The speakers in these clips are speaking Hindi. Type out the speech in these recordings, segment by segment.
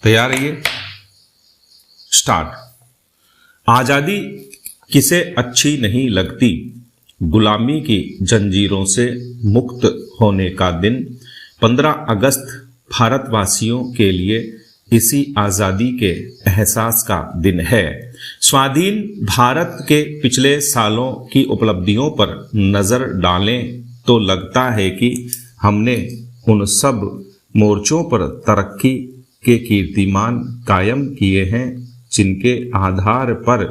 तैयार रहिए। स्टार्ट। आजादी किसे अच्छी नहीं लगती, गुलामी की जंजीरों से मुक्त होने का दिन 15 अगस्त भारतवासियों के लिए इसी आज़ादी के एहसास का दिन है। स्वाधीन भारत के पिछले सालों की उपलब्धियों पर नज़र डालें तो लगता है कि हमने उन सब मोर्चों पर तरक्की के कीर्तिमान कायम किए हैं जिनके आधार पर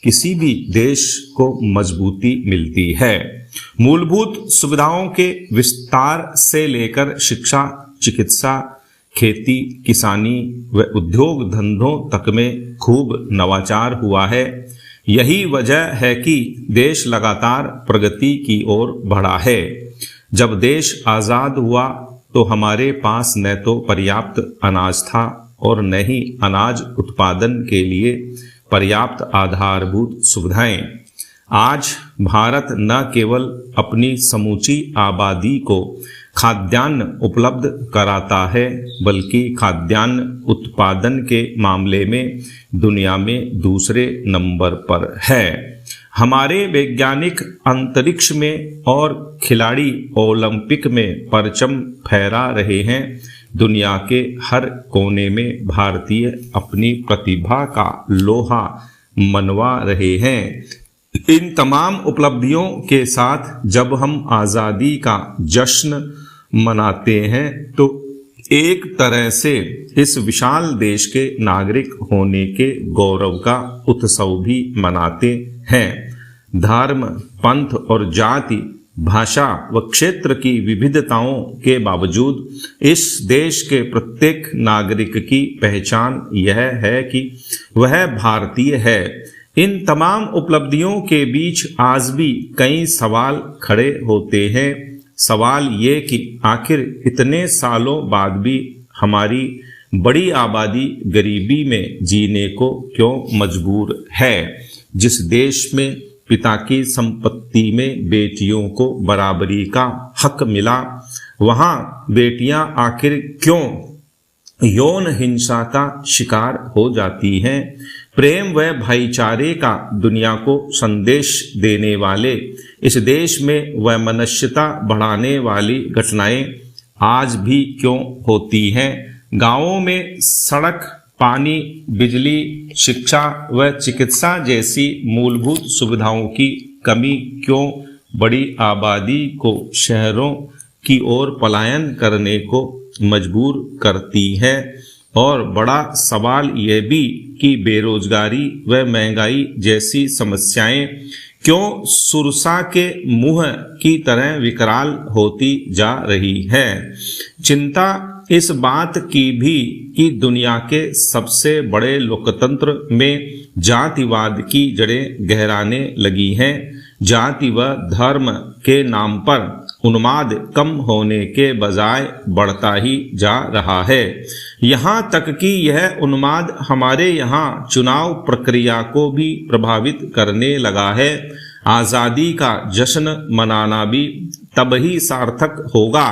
किसी भी देश को मजबूती मिलती है। मूलभूत सुविधाओं के विस्तार से लेकर शिक्षा, चिकित्सा, खेती, किसानी व उद्योग धंधों तक में खूब नवाचार हुआ है। यही वजह है कि देश लगातार प्रगति की ओर बढ़ा है। जब देश आज़ाद हुआ तो हमारे पास न तो पर्याप्त अनाज था और न ही अनाज उत्पादन के लिए पर्याप्त आधारभूत सुविधाएं। आज भारत न केवल अपनी समूची आबादी को खाद्यान्न उपलब्ध कराता है बल्कि खाद्यान्न उत्पादन के मामले में दुनिया में दूसरे नंबर पर है। हमारे वैज्ञानिक अंतरिक्ष में और खिलाड़ी ओलंपिक में परचम फहरा रहे हैं। दुनिया के हर कोने में भारतीय अपनी प्रतिभा का लोहा मनवा रहे हैं। इन तमाम उपलब्धियों के साथ जब हम आज़ादी का जश्न मनाते हैं तो एक तरह से इस विशाल देश के नागरिक होने के गौरव का उत्सव भी मनाते हैं। धर्म, पंथ और जाति, भाषा व क्षेत्र की विविधताओं के बावजूद इस देश के प्रत्येक नागरिक की पहचान यह है कि वह भारतीय है। इन तमाम उपलब्धियों के बीच आज भी कई सवाल खड़े होते हैं। सवाल ये कि आखिर इतने सालों बाद भी हमारी बड़ी आबादी गरीबी में जीने को क्यों मजबूर है। जिस देश में पिता की संपत्ति में बेटियों को बराबरी का हक मिला, वहां बेटियां आखिर क्यों यौन हिंसा का शिकार हो जाती हैं। प्रेम व भाईचारे का दुनिया को संदेश देने वाले इस देश में वैमनस्यता बढ़ाने वाली घटनाएं आज भी क्यों होती हैं। गांवों में सड़क, पानी, बिजली, शिक्षा व चिकित्सा जैसी मूलभूत सुविधाओं की कमी क्यों बड़ी आबादी को शहरों की ओर पलायन करने को मजबूर करती है। और बड़ा सवाल यह भी कि बेरोजगारी व महंगाई जैसी समस्याएं क्यों सुरसा के मुंह की तरह विकराल होती जा रही है। चिंता इस बात की भी कि दुनिया के सबसे बड़े लोकतंत्र में जातिवाद की जड़ें गहराने लगी हैं। जाति व धर्म के नाम पर उन्माद कम होने के बजाय बढ़ता ही जा रहा है। यहाँ तक कि यह उन्माद हमारे यहाँ चुनाव प्रक्रिया को भी प्रभावित करने लगा है। आज़ादी का जश्न मनाना भी तब ही सार्थक होगा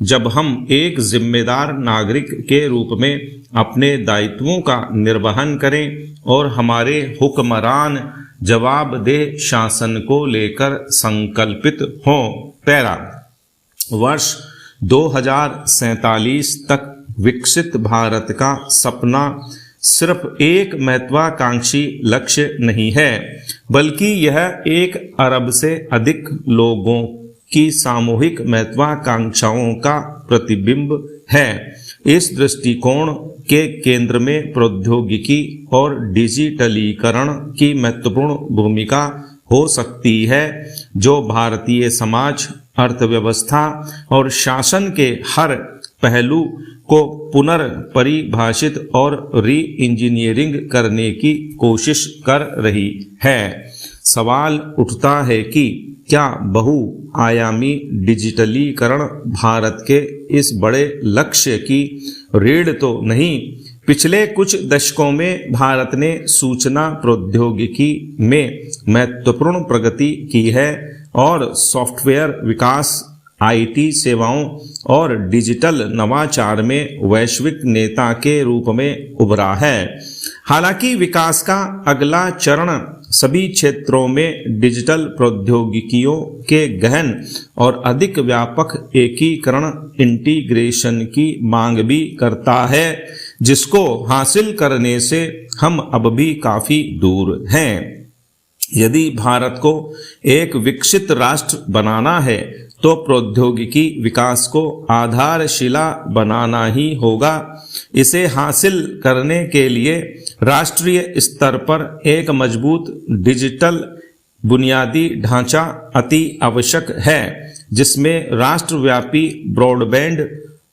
जब हम एक जिम्मेदार नागरिक के रूप में अपने दायित्वों का निर्वहन करें और हमारे हुक्मरान जवाबदेह शासन को लेकर संकल्पित हों। पैरा। वर्ष 2047 तक विकसित भारत का सपना सिर्फ एक महत्वाकांक्षी लक्ष्य नहीं है बल्कि यह 1 अरब से अधिक लोगों की सामूहिक महत्वाकांक्षाओं का प्रतिबिंब है। इस दृष्टिकोण के केंद्र में प्रौद्योगिकी और डिजिटलीकरण की महत्वपूर्ण भूमिका हो सकती है जो भारतीय समाज, अर्थव्यवस्था और शासन के हर पहलू को पुनर्परिभाषित और री इंजीनियरिंग करने की कोशिश कर रही है। सवाल उठता है कि क्या बहुआयामी डिजिटलीकरण भारत के इस बड़े लक्ष्य की रीढ़ तो नहीं। पिछले कुछ दशकों में भारत ने सूचना प्रौद्योगिकी में महत्वपूर्ण प्रगति की है और सॉफ्टवेयर विकास, आईटी सेवाओं और डिजिटल नवाचार में वैश्विक नेता के रूप में उभरा है। हालांकि विकास का अगला चरण सभी क्षेत्रों में डिजिटल प्रौद्योगिकियों के गहन और अधिक व्यापक एकीकरण इंटीग्रेशन की मांग भी करता है, जिसको हासिल करने से हम अब भी काफी दूर हैं। यदि भारत को एक विकसित राष्ट्र बनाना है तो प्रौद्योगिकी विकास को आधारशिला बनाना ही होगा। इसे हासिल करने के लिए राष्ट्रीय स्तर पर एक मजबूत डिजिटल बुनियादी ढांचा अति आवश्यक है, जिसमें राष्ट्रव्यापी ब्रॉडबैंड,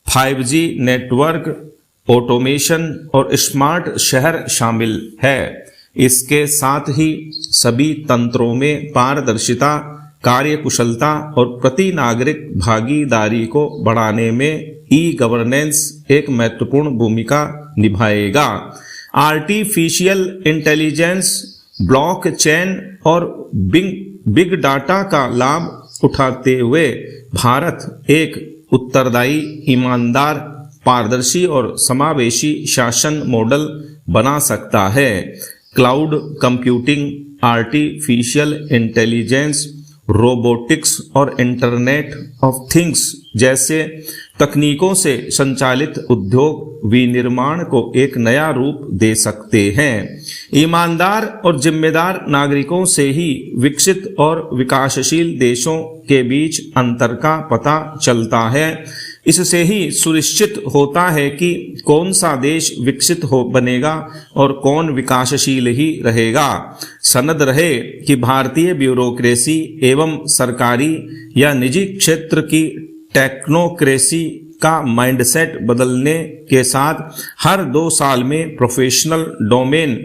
5G नेटवर्क, ऑटोमेशन और स्मार्ट शहर शामिल है। इसके साथ ही सभी तंत्रों में पारदर्शिता, कार्यकुशलता और प्रति नागरिक भागीदारी को बढ़ाने में ई गवर्नेंस एक महत्वपूर्ण भूमिका निभाएगा। आर्टिफिशियल इंटेलिजेंस, ब्लॉकचेन और बिग डाटा का लाभ उठाते हुए भारत एक उत्तरदायी, ईमानदार, पारदर्शी और समावेशी शासन मॉडल बना सकता है। Cloud computing, artificial intelligence, robotics और इंटरनेट ऑफ थिंग्स जैसे तकनीकों से संचालित उद्योग विनिर्माण को एक नया रूप दे सकते हैं। ईमानदार और जिम्मेदार नागरिकों से ही विकसित और विकासशील देशों के बीच अंतर का पता चलता है। इससे ही सुनिश्चित होता है कि कौन सा देश विकसित बनेगा और कौन विकासशील ही रहेगा। सनद रहे कि भारतीय ब्यूरोक्रेसी एवं सरकारी या निजी क्षेत्र की टेक्नोक्रेसी का माइंडसेट बदलने के साथ हर 2 साल में प्रोफेशनल डोमेन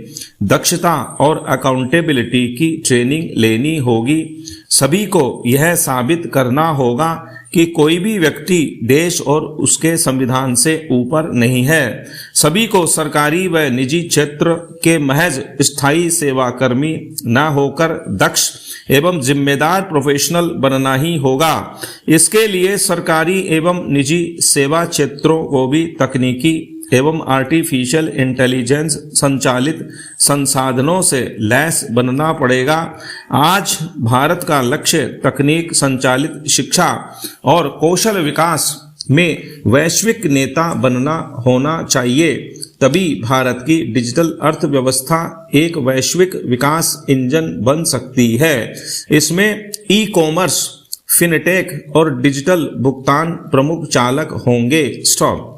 दक्षता और अकाउंटेबिलिटी की ट्रेनिंग लेनी होगी। सभी को यह साबित करना होगा कि कोई भी व्यक्ति देश और उसके संविधान से ऊपर नहीं है। सभी को सरकारी व निजी क्षेत्र के महज स्थायी सेवाकर्मी न होकर दक्ष एवं जिम्मेदार प्रोफेशनल बनना ही होगा। इसके लिए सरकारी एवं निजी सेवा क्षेत्रों को भी तकनीकी एवं आर्टिफिशियल इंटेलिजेंस संचालित संसाधनों से लैस बनना पड़ेगा। आज भारत का लक्ष्य तकनीक संचालित शिक्षा और कौशल विकास में वैश्विक नेता बनना होना चाहिए। तभी भारत की डिजिटल अर्थव्यवस्था एक वैश्विक विकास इंजन बन सकती है। इसमें ई कॉमर्स, फिनटेक और डिजिटल भुगतान प्रमुख चालक होंगे। स्टॉप।